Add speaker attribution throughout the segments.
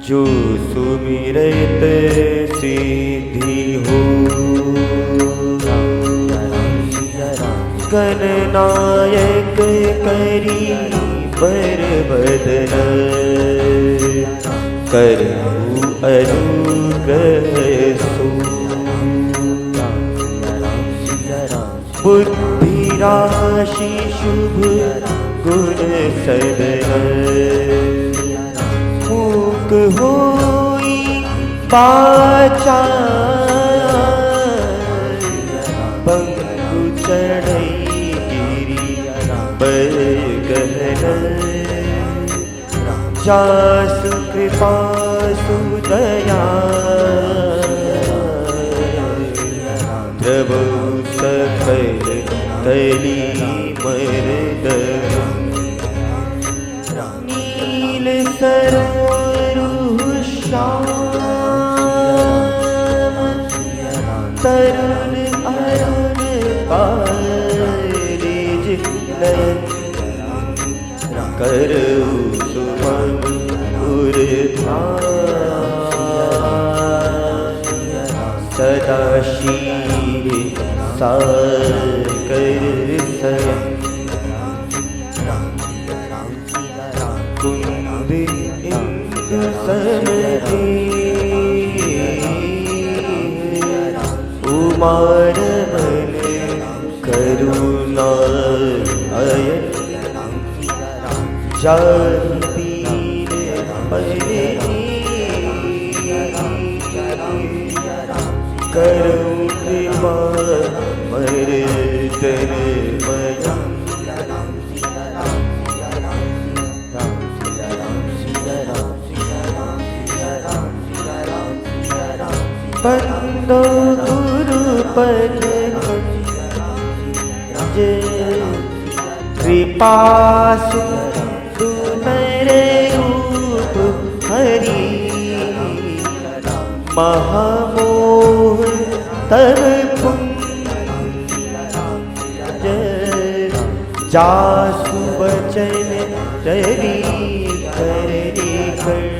Speaker 1: जो सुमिरत सिद्धि हो। गणनायक करी बर बदन, करहु अनुग्रह सो। बुद्धि राशि शुभ गुण सदन, मूक होई बाचा। पंगु चढ़ई गिरी पर गहन, जासु कृपा सुदया। प्रभु सकल कली मर्द, नील सरोरुह श्याम। तरुण अरुण पारिज नयन, करऊ सुमन उर्धान। सदा शील साकर सयन, कुंद इंदु समदे। उमार मन करुणा अयन, जाति परे। करु कृपा मर्दन मया। बंदो गुरु पद कृपा सिंधु नर रूप हरि। महामोह तब पुंज, जासु वचन रवि करने कर।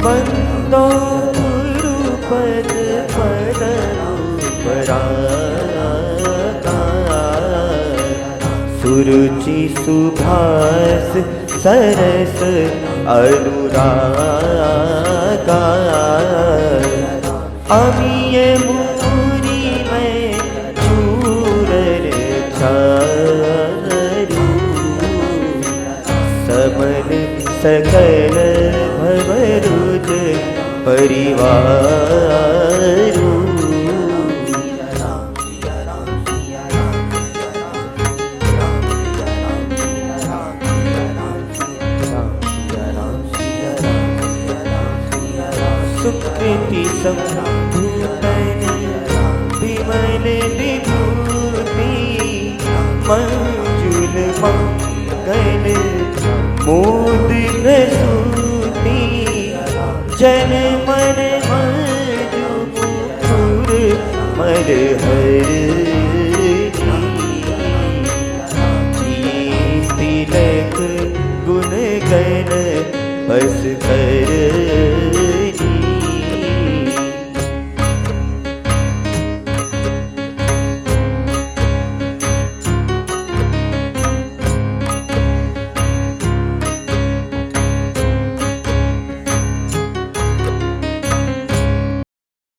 Speaker 1: बंदो गुरु पद परा। सुरुचि सुभाष सरस अनुरागा। अमीय मुनि में चूरन चारु, समन सकल भवरुज परिवारु। सुकृति संभूतन विमल विभूति, मंजुल मंगल मोद प्रसूति। जन मन मधुपुर मर हर, तिलक गुण गण बस कर।